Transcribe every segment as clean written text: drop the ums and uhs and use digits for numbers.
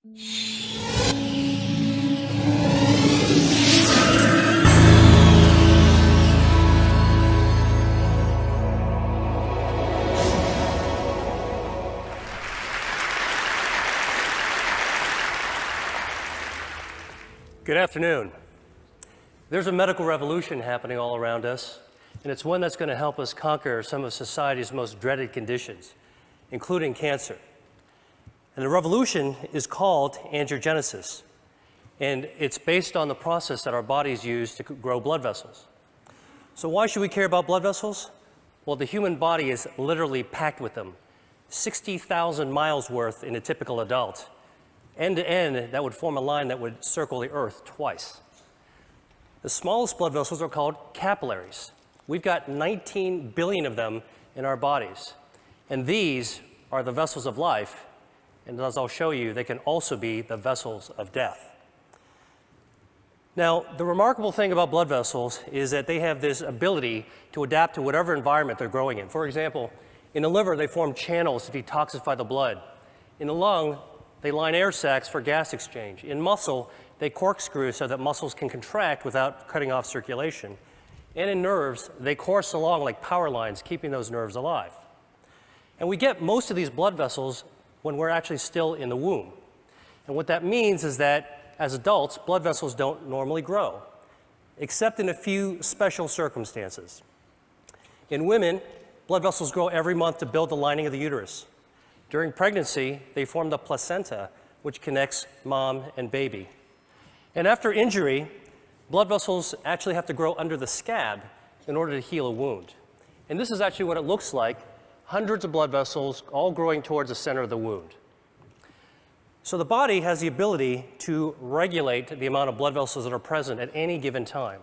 Good afternoon. There's a medical revolution happening all around us, and it's one that's going to help us conquer some of society's most dreaded conditions, including cancer. And the revolution is called angiogenesis, and it's based on the process that our bodies use to grow blood vessels. So why should we care about blood vessels? Well, the human body is literally packed with them, 60,000 miles worth in a typical adult. End to end, that would form a line that would circle the Earth twice. The smallest blood vessels are called capillaries. We've got 19 billion of them in our bodies. And these are the vessels of life. And as I'll show you, they can also be the vessels of death. Now, the remarkable thing about blood vessels is that they have this ability to adapt to whatever environment they're growing in. For example, in the liver, they form channels to detoxify the blood. In the lung, they line air sacs for gas exchange. In muscle, they corkscrew so that muscles can contract without cutting off circulation. And in nerves, they course along like power lines, keeping those nerves alive. And we get most of these blood vessels when we're actually still in the womb. And what that means is that as adults, blood vessels don't normally grow, except in a few special circumstances. In women, blood vessels grow every month to build the lining of the uterus. During pregnancy, they form the placenta, which connects mom and baby. And after injury, blood vessels actually have to grow under the scab in order to heal a wound. And this is actually what it looks like, hundreds of blood vessels all growing towards the center of the wound. So the body has the ability to regulate the amount of blood vessels that are present at any given time.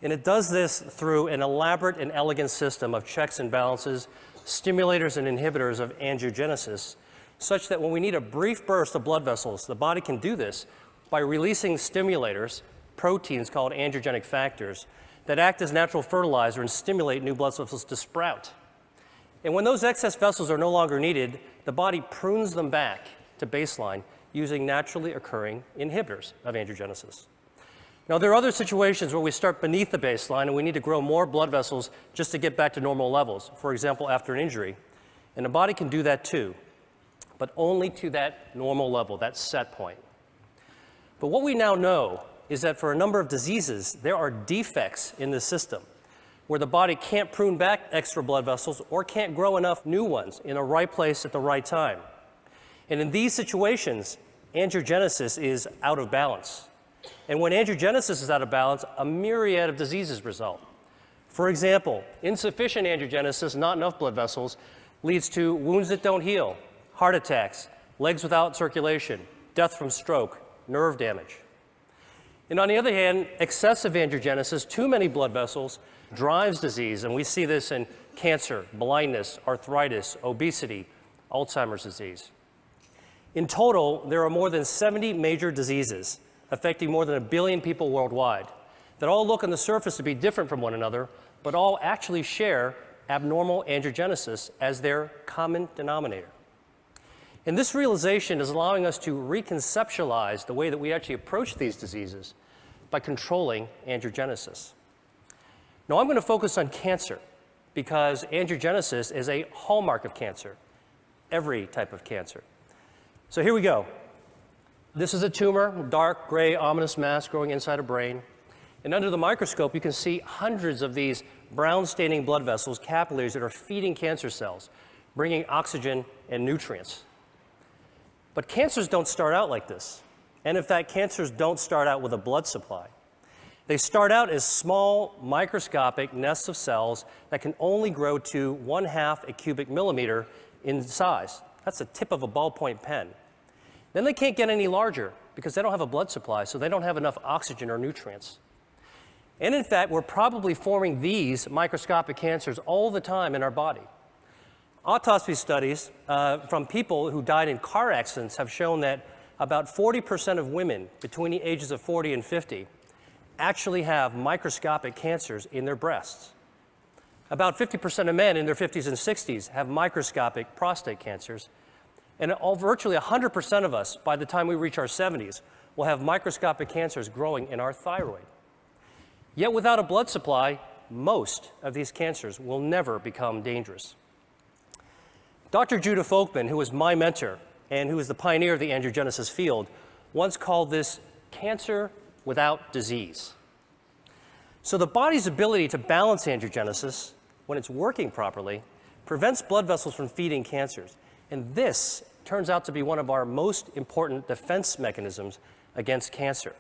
And it does this through an elaborate and elegant system of checks and balances, stimulators and inhibitors of angiogenesis, such that when we need a brief burst of blood vessels, the body can do this by releasing stimulators, proteins called angiogenic factors, that act as natural fertilizer and stimulate new blood vessels to sprout. And when those excess vessels are no longer needed, the body prunes them back to baseline using naturally occurring inhibitors of angiogenesis. Now, there are other situations where we start beneath the baseline and we need to grow more blood vessels just to get back to normal levels, for example, after an injury. And the body can do that too, but only to that normal level, that set point. But what we now know is that for a number of diseases, there are defects in the system where the body can't prune back extra blood vessels or can't grow enough new ones in the right place at the right time. And in these situations, angiogenesis is out of balance. And when angiogenesis is out of balance, a myriad of diseases result. For example, insufficient angiogenesis, not enough blood vessels, leads to wounds that don't heal, heart attacks, legs without circulation, death from stroke, nerve damage. And on the other hand, excessive angiogenesis, too many blood vessels, drives disease. And we see this in cancer, blindness, arthritis, obesity, Alzheimer's disease. In total, there are more than 70 major diseases affecting more than 1 billion people worldwide that all look on the surface to be different from one another, but all actually share abnormal angiogenesis as their common denominator. And this realization is allowing us to reconceptualize the way that we actually approach these diseases by controlling angiogenesis. Now, I'm going to focus on cancer because angiogenesis is a hallmark of cancer, every type of cancer. So here we go. This is a tumor, dark, gray, ominous mass growing inside a brain. And under the microscope, you can see hundreds of these brown-staining blood vessels, capillaries, that are feeding cancer cells, bringing oxygen and nutrients. But cancers don't start out like this. And in fact, cancers don't start out with a blood supply. They start out as small, microscopic nests of cells that can only grow to 1/2 a cubic millimeter in size. That's the tip of a ballpoint pen. Then they can't get any larger because they don't have a blood supply, so they don't have enough oxygen or nutrients. And in fact, we're probably forming these microscopic cancers all the time in our body. Autopsy studies from people who died in car accidents have shown that about 40% of women between the ages of 40 and 50 actually have microscopic cancers in their breasts. About 50% of men in their 50s and 60s have microscopic prostate cancers. And virtually 100% of us, by the time we reach our 70s, will have microscopic cancers growing in our thyroid. Yet without a blood supply, most of these cancers will never become dangerous. Dr. Judah Folkman, who was my mentor and who was the pioneer of the angiogenesis field, once called this cancer without disease. So the body's ability to balance angiogenesis, when it's working properly, prevents blood vessels from feeding cancers. And this turns out to be one of our most important defense mechanisms against cancer.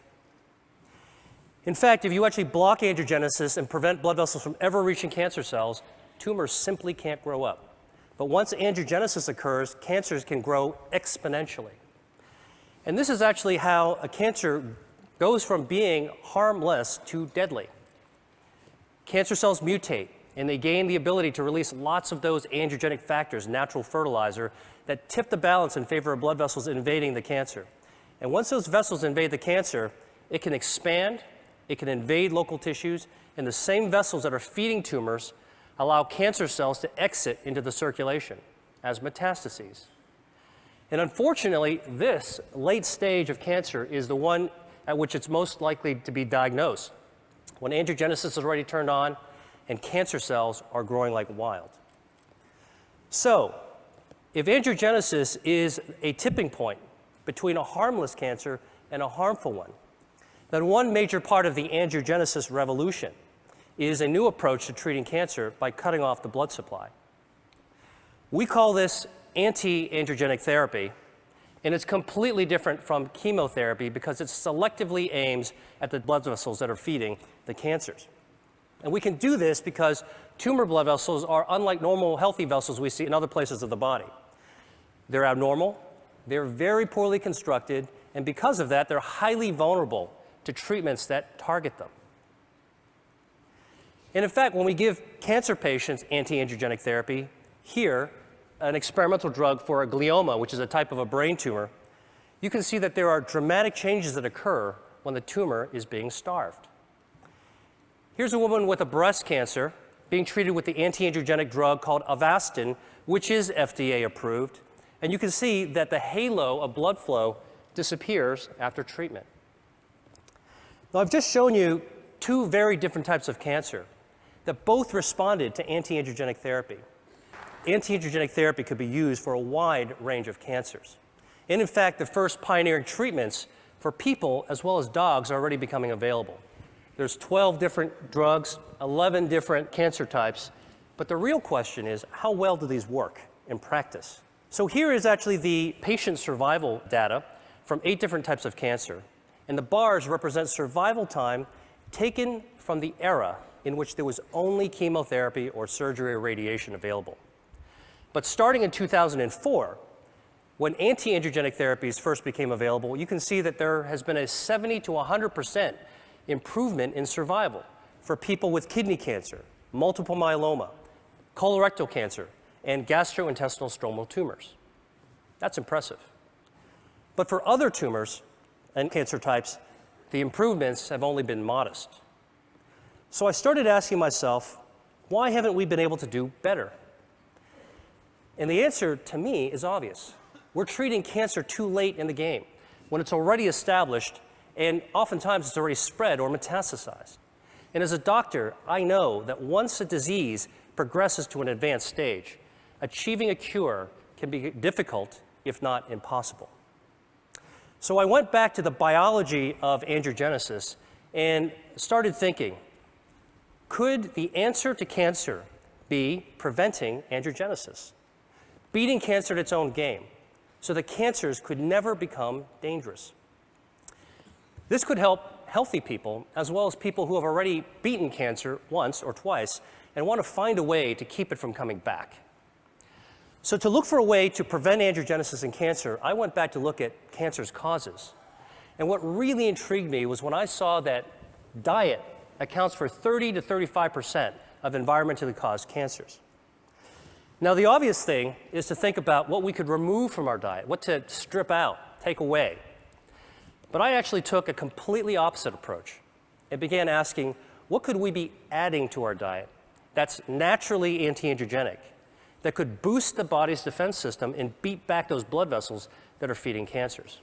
In fact, if you actually block angiogenesis and prevent blood vessels from ever reaching cancer cells, tumors simply can't grow up. But once angiogenesis occurs, cancers can grow exponentially. And this is actually how a cancer goes from being harmless to deadly. Cancer cells mutate, and they gain the ability to release lots of those angiogenic factors, natural fertilizer, that tip the balance in favor of blood vessels invading the cancer. And once those vessels invade the cancer, it can expand, it can invade local tissues, and the same vessels that are feeding tumors allow cancer cells to exit into the circulation as metastases. And unfortunately, this late stage of cancer is the one at which it's most likely to be diagnosed, when angiogenesis is already turned on and cancer cells are growing like wild. So, if angiogenesis is a tipping point between a harmless cancer and a harmful one, then one major part of the angiogenesis revolution is a new approach to treating cancer by cutting off the blood supply. We call this anti-angiogenic therapy, and it's completely different from chemotherapy because it selectively aims at the blood vessels that are feeding the cancers. And we can do this because tumor blood vessels are unlike normal healthy vessels we see in other places of the body. They're abnormal, they're very poorly constructed, and because of that, they're highly vulnerable to treatments that target them. And in fact, when we give cancer patients anti-angiogenic therapy, here, an experimental drug for a glioma, which is a type of a brain tumor, you can see that there are dramatic changes that occur when the tumor is being starved. Here's a woman with a breast cancer being treated with the anti-angiogenic drug called Avastin, which is FDA approved, and you can see that the halo of blood flow disappears after treatment. Now, I've just shown you two very different types of cancer that both responded to anti-angiogenic therapy. Anti-angiogenic therapy could be used for a wide range of cancers. And in fact, the first pioneering treatments for people as well as dogs are already becoming available. There's 12 different drugs, 11 different cancer types, but the real question is, how well do these work in practice? So here is actually the patient survival data from 8 different types of cancer, and the bars represent survival time taken from the era in which there was only chemotherapy or surgery or radiation available. But starting in 2004, when anti-angiogenic therapies first became available, you can see that there has been a 70 to 100% improvement in survival for people with kidney cancer, multiple myeloma, colorectal cancer, and gastrointestinal stromal tumors. That's impressive. But for other tumors and cancer types, the improvements have only been modest. So I started asking myself, why haven't we been able to do better? And the answer to me is obvious. We're treating cancer too late in the game, when it's already established and oftentimes it's already spread or metastasized. And as a doctor, I know that once a disease progresses to an advanced stage, achieving a cure can be difficult, if not impossible. So I went back to the biology of angiogenesis and started thinking, could the answer to cancer be preventing angiogenesis? Beating cancer at its own game, so that cancers could never become dangerous. This could help healthy people, as well as people who have already beaten cancer once or twice and want to find a way to keep it from coming back. So to look for a way to prevent angiogenesis in cancer, I went back to look at cancer's causes. And what really intrigued me was when I saw that diet accounts for 30 to 35% of environmentally caused cancers. Now, the obvious thing is to think about what we could remove from our diet, what to strip out, take away. But I actually took a completely opposite approach and began asking, what could we be adding to our diet that's naturally anti-angiogenic that could boost the body's defense system and beat back those blood vessels that are feeding cancers.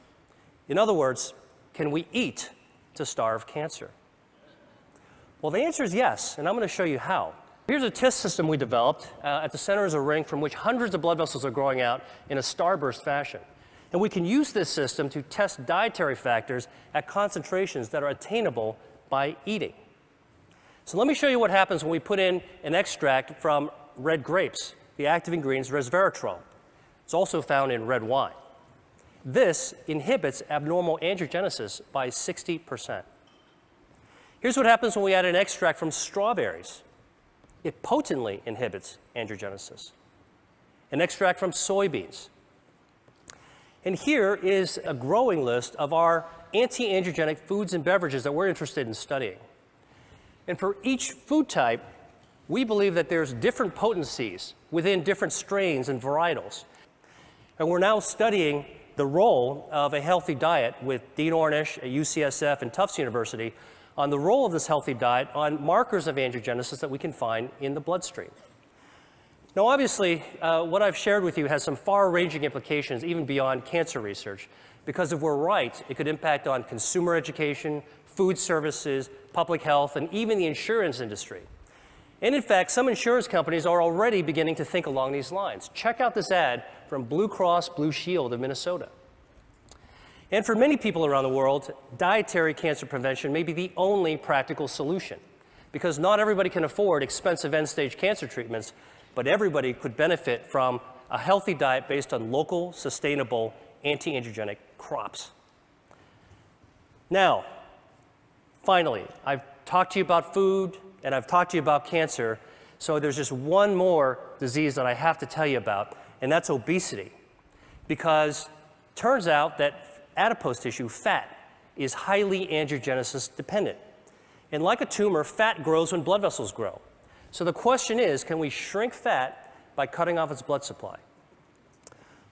In other words, can we eat to starve cancer? Well, the answer is yes, and I'm going to show you how. Here's a test system we developed. At the center is a ring from which hundreds of blood vessels are growing out in a starburst fashion. And we can use this system to test dietary factors at concentrations that are attainable by eating. So let me show you what happens when we put in an extract from red grapes. The active ingredient is resveratrol. It's also found in red wine. This inhibits abnormal angiogenesis by 60%. Here's what happens when we add an extract from strawberries. It potently inhibits angiogenesis. An extract from soybeans. And here is a growing list of our anti-angiogenic foods and beverages that we're interested in studying. And for each food type, we believe that there's different potencies within different strains and varietals. And we're now studying the role of a healthy diet with Dean Ornish at UCSF and Tufts University on the role of this healthy diet on markers of angiogenesis that we can find in the bloodstream. Now, obviously, what I've shared with you has some far-ranging implications even beyond cancer research, because if we're right, it could impact on consumer education, food services, public health, and even the insurance industry. And in fact, some insurance companies are already beginning to think along these lines. Check out this ad from Blue Cross Blue Shield of Minnesota. And for many people around the world, dietary cancer prevention may be the only practical solution, because not everybody can afford expensive end-stage cancer treatments, but everybody could benefit from a healthy diet based on local, sustainable, anti-angiogenic crops. Now, finally, I've talked to you about food, and I've talked to you about cancer, so there's just one more disease that I have to tell you about, and that's obesity. Because it turns out that adipose tissue, fat, is highly angiogenesis dependent. And like a tumor, fat grows when blood vessels grow. So the question is, can we shrink fat by cutting off its blood supply?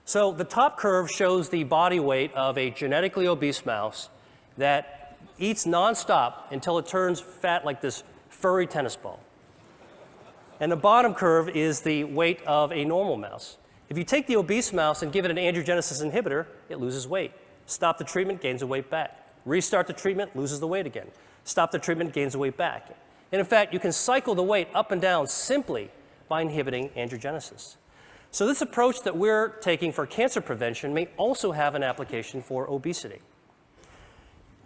So the top curve shows the body weight of a genetically obese mouse that eats nonstop until it turns fat like this furry tennis ball. And the bottom curve is the weight of a normal mouse. If you take the obese mouse and give it an angiogenesis inhibitor, it loses weight. Stop the treatment, gains the weight back. Restart the treatment, loses the weight again. Stop the treatment, gains the weight back. And in fact, you can cycle the weight up and down simply by inhibiting angiogenesis. So this approach that we're taking for cancer prevention may also have an application for obesity.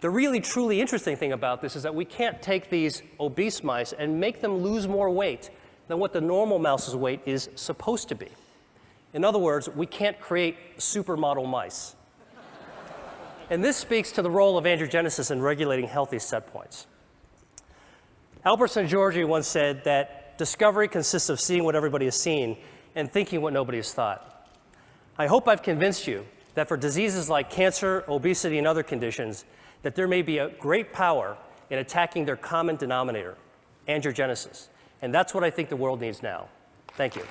The really, truly interesting thing about this is that we can't take these obese mice and make them lose more weight than what the normal mouse's weight is supposed to be. In other words, we can't create supermodel mice. And this speaks to the role of angiogenesis in regulating healthy set points. Albert Szent-Györgyi once said that discovery consists of seeing what everybody has seen and thinking what nobody has thought. I hope I've convinced you that for diseases like cancer, obesity, and other conditions, that there may be a great power in attacking their common denominator, angiogenesis. And that's what I think the world needs now. Thank you.